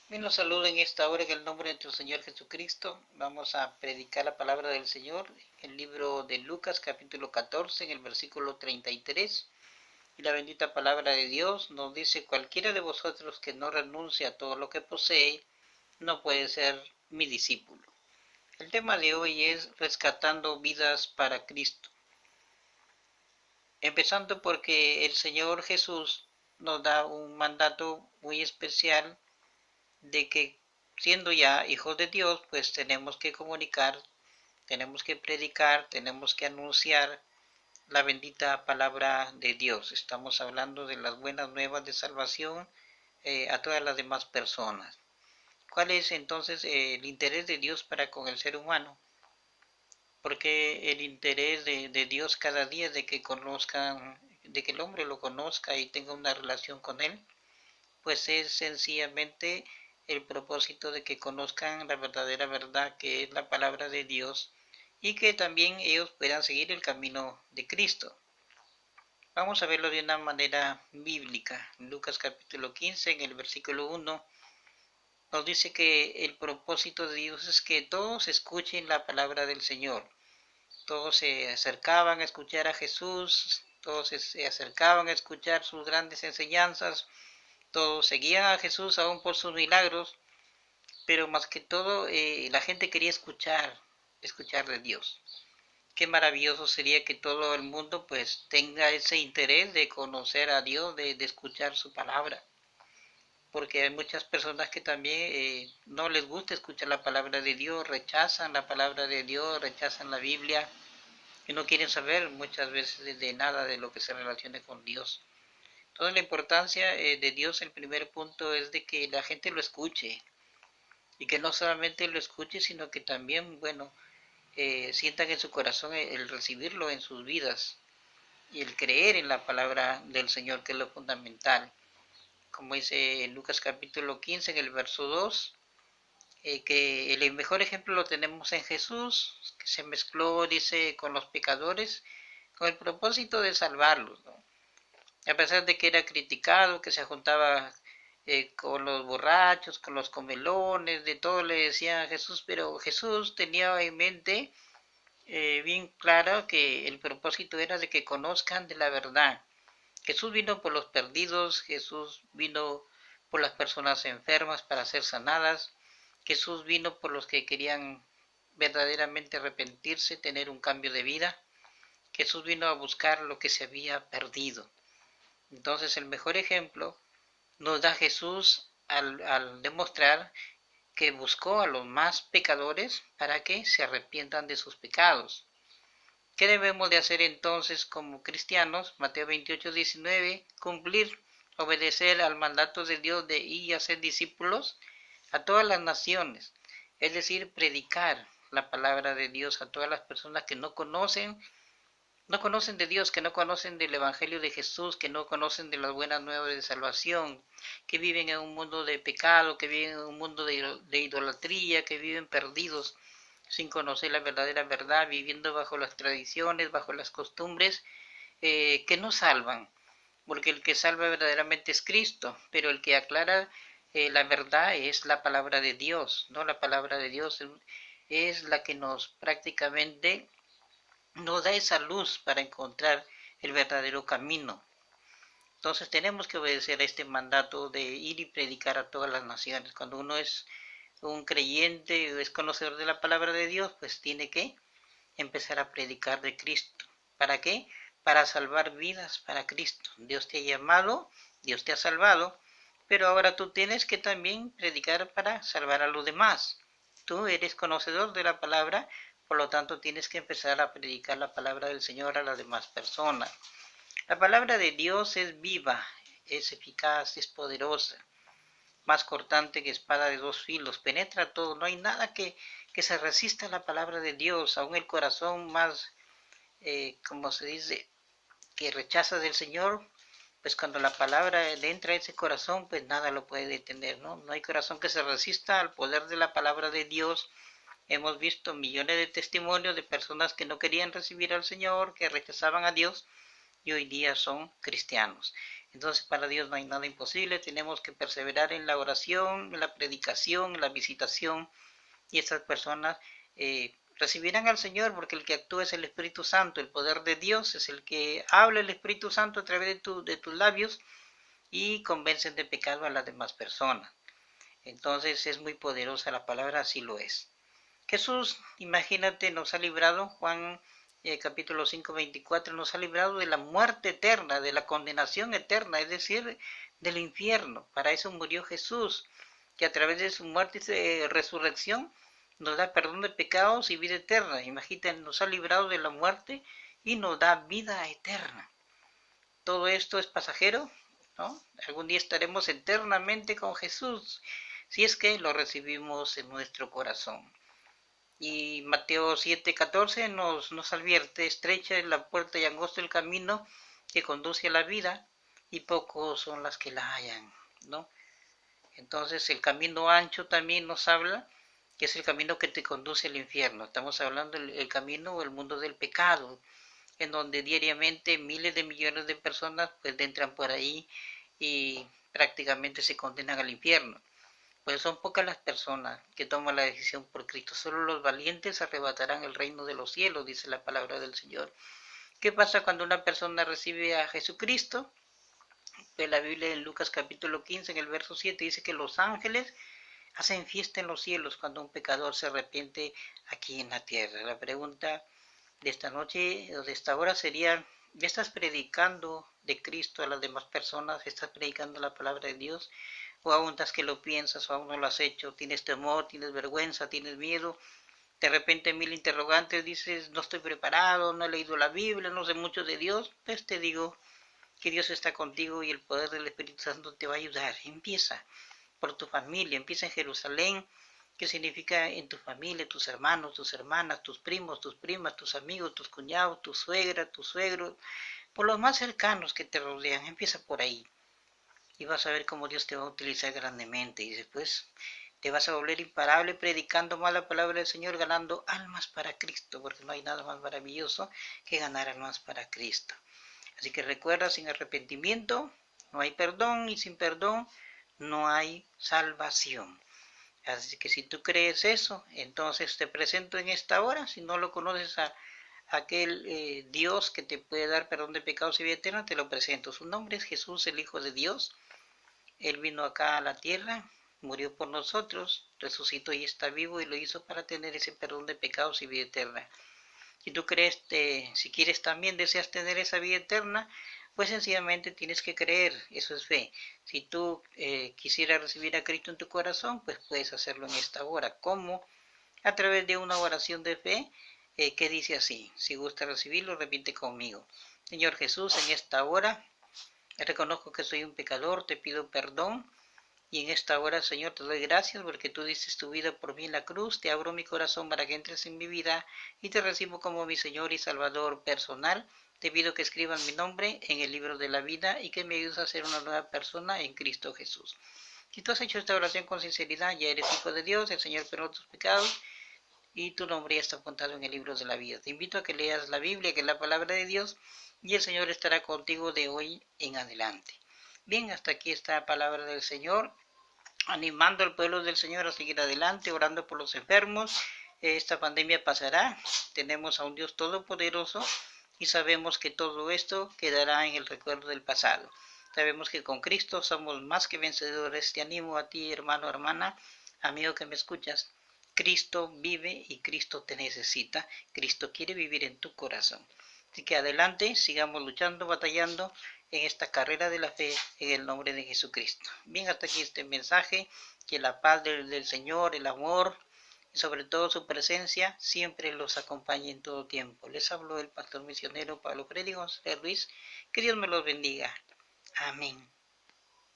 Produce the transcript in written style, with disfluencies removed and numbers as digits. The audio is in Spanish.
Bien, los saludo en esta hora en el nombre de nuestro Señor Jesucristo. Vamos a predicar la palabra del Señor, el libro de Lucas, capítulo 14, en el versículo 33. Y la bendita palabra de Dios nos dice: cualquiera de vosotros que no renuncie a todo lo que posee, no puede ser mi discípulo. El tema de hoy es rescatando vidas para Cristo. Empezando porque el Señor Jesús nos da un mandato muy especial de que siendo ya hijos de Dios, pues tenemos que comunicar, tenemos que predicar, tenemos que anunciar la bendita palabra de Dios. Estamos hablando de las buenas nuevas de salvación a todas las demás personas. ¿Cuál es entonces el interés de Dios para con el ser humano? Porque el interés de Dios cada día es de que conozcan, de que el hombre lo conozca y tenga una relación con él, pues es sencillamente el propósito de que conozcan la verdadera verdad que es la palabra de Dios y que también ellos puedan seguir el camino de Cristo. Vamos a verlo de una manera bíblica. Lucas capítulo 15, en el versículo 1, nos dice que el propósito de Dios es que todos escuchen la palabra del Señor. Todos se acercaban a escuchar a Jesús, todos se acercaban a escuchar sus grandes enseñanzas, todos seguían a Jesús aún por sus milagros, pero más que todo la gente quería escuchar de Dios. Qué maravilloso sería que todo el mundo pues tenga ese interés de conocer a Dios, de escuchar su palabra, porque hay muchas personas que también no les gusta escuchar la palabra de Dios, rechazan la palabra de Dios, rechazan la Biblia y no quieren saber muchas veces de nada de lo que se relacione con Dios. Entonces la importancia de Dios, el primer punto es de que la gente lo escuche, y que no solamente lo escuche, sino que también, bueno, sientan en su corazón el recibirlo en sus vidas y el creer en la palabra del Señor, que es lo fundamental. Como dice en Lucas capítulo 15, en el verso 2, que el mejor ejemplo lo tenemos en Jesús, que se mezcló, dice, con los pecadores, con el propósito de salvarlos, ¿no? A pesar de que era criticado, que se juntaba con los borrachos, con los comelones, de todo le decían a Jesús, pero Jesús tenía en mente bien claro que el propósito era de que conozcan de la verdad. Jesús vino por los perdidos, Jesús vino por las personas enfermas para ser sanadas, Jesús vino por los que querían verdaderamente arrepentirse, tener un cambio de vida, Jesús vino a buscar lo que se había perdido. Entonces el mejor ejemplo nos da Jesús al demostrar que buscó a los más pecadores para que se arrepientan de sus pecados. ¿Qué debemos de hacer entonces como cristianos? Mateo 28:19, cumplir, obedecer al mandato de Dios de ir y hacer discípulos a todas las naciones, es decir, predicar la palabra de Dios a todas las personas que no conocen de Dios, que no conocen del Evangelio de Jesús, que no conocen de las buenas nuevas de salvación, que viven en un mundo de pecado, que viven en un mundo de idolatría, que viven perdidos sin conocer la verdadera verdad, viviendo bajo las tradiciones, bajo las costumbres, que no salvan, porque el que salva verdaderamente es Cristo, pero el que aclara la verdad es la palabra de Dios, ¿no? La palabra de Dios es la que nos prácticamente nos da esa luz para encontrar el verdadero camino. Entonces tenemos que obedecer a este mandato de ir y predicar a todas las naciones. Cuando uno es un creyente o es conocedor de la palabra de Dios, pues tiene que empezar a predicar de Cristo. ¿Para qué? Para salvar vidas para Cristo. Dios te ha llamado, Dios te ha salvado, pero ahora tú tienes que también predicar para salvar a los demás. Tú eres conocedor de la palabra, por lo tanto tienes que empezar a predicar la palabra del Señor a las demás personas. La palabra de Dios es viva, es eficaz, es poderosa, más cortante que espada de dos filos, penetra todo, no hay nada que se resista a la palabra de Dios, aun el corazón más, como se dice, que rechaza del Señor, pues cuando la palabra le entra a ese corazón, pues nada lo puede detener, ¿no? No hay corazón que se resista al poder de la palabra de Dios. Hemos visto millones de testimonios de personas que no querían recibir al Señor, que rechazaban a Dios y hoy día son cristianos. Entonces para Dios no hay nada imposible, tenemos que perseverar en la oración, en la predicación, en la visitación, y estas personas recibirán al Señor, porque el que actúa es el Espíritu Santo, el poder de Dios es el que habla el Espíritu Santo a través de tus labios y convencen de pecado a las demás personas. Entonces es muy poderosa la palabra, así lo es. Jesús, imagínate, nos ha librado, Juan capítulo 5, 24, nos ha librado de la muerte eterna, de la condenación eterna, es decir, del infierno. Para eso murió Jesús, que a través de su muerte y resurrección nos da perdón de pecados y vida eterna. Imagínate, nos ha librado de la muerte y nos da vida eterna. Todo esto es pasajero, ¿no? Algún día estaremos eternamente con Jesús, si es que lo recibimos en nuestro corazón. Y Mateo 7:14 nos advierte: estrecha es la puerta y angosto el camino que conduce a la vida, y pocos son las que la hallan, ¿no? Entonces el camino ancho también nos habla que es el camino que te conduce al infierno. Estamos hablando del camino o el mundo del pecado, en donde diariamente miles de millones de personas pues entran por ahí y prácticamente se condenan al infierno. Pues son pocas las personas que toman la decisión por Cristo. Solo los valientes arrebatarán el reino de los cielos, dice la palabra del Señor. ¿Qué pasa cuando una persona recibe a Jesucristo? Pues la Biblia en Lucas capítulo 15, en el verso 7, dice que los ángeles hacen fiesta en los cielos cuando un pecador se arrepiente aquí en la tierra. La pregunta de esta noche o de esta hora sería: ¿ya estás predicando de Cristo a las demás personas? ¿Estás predicando la palabra de Dios? ¿O aún estás que lo piensas o aún no lo has hecho? ¿Tienes temor, tienes vergüenza, tienes miedo? De repente mil interrogantes, dices: no estoy preparado, no he leído la Biblia, no sé mucho de Dios. Pues te digo que Dios está contigo y el poder del Espíritu Santo te va a ayudar. Empieza por tu familia, empieza en Jerusalén, que significa en tu familia, tus hermanos, tus hermanas, tus primos, tus primas, tus amigos, tus cuñados, tu suegra, tus suegros, por los más cercanos que te rodean. Empieza por ahí y vas a ver cómo Dios te va a utilizar grandemente, y después te vas a volver imparable predicando más la palabra del Señor, ganando almas para Cristo, porque no hay nada más maravilloso que ganar almas para Cristo. Así que recuerda, sin arrepentimiento no hay perdón, y sin perdón no hay salvación. Así que si tú crees eso, entonces te presento en esta hora. Si no lo conoces a aquel Dios que te puede dar perdón de pecados y vida eterna, te lo presento. Su nombre es Jesús, el Hijo de Dios. Él vino acá a la tierra, murió por nosotros, resucitó y está vivo, y lo hizo para tener ese perdón de pecados y vida eterna. Si tú crees, si quieres también deseas tener esa vida eterna, pues sencillamente tienes que creer, eso es fe. Si tú quisieras recibir a Cristo en tu corazón, pues puedes hacerlo en esta hora. ¿Cómo? A través de una oración de fe que dice así. Si gusta recibirlo, repite conmigo: Señor Jesús, en esta hora reconozco que soy un pecador, te pido perdón. Y en esta hora, Señor, te doy gracias porque tú diste tu vida por mí en la cruz. Te abro mi corazón para que entres en mi vida y te recibo como mi Señor y Salvador personal. Te pido que escribas mi nombre en el libro de la vida y que me ayudes a ser una nueva persona en Cristo Jesús. Si tú has hecho esta oración con sinceridad, ya eres hijo de Dios, el Señor perdona tus pecados y tu nombre ya está apuntado en el libro de la vida. Te invito a que leas la Biblia, que es la palabra de Dios, y el Señor estará contigo de hoy en adelante. Bien, hasta aquí está la palabra del Señor, animando al pueblo del Señor a seguir adelante, orando por los enfermos. Esta pandemia pasará, tenemos a un Dios todopoderoso y sabemos que todo esto quedará en el recuerdo del pasado. Sabemos que con Cristo somos más que vencedores. Te animo a ti, hermano, hermana, amigo que me escuchas. Cristo vive y Cristo te necesita. Cristo quiere vivir en tu corazón. Así que adelante, sigamos luchando, batallando en esta carrera de la fe en el nombre de Jesucristo. Bien, hasta aquí este mensaje. Que la paz del Señor, el amor y sobre todo su presencia siempre los acompañe en todo tiempo. Les habló el pastor misionero Pablo Freddy González Ruiz. Que Dios me los bendiga. Amén.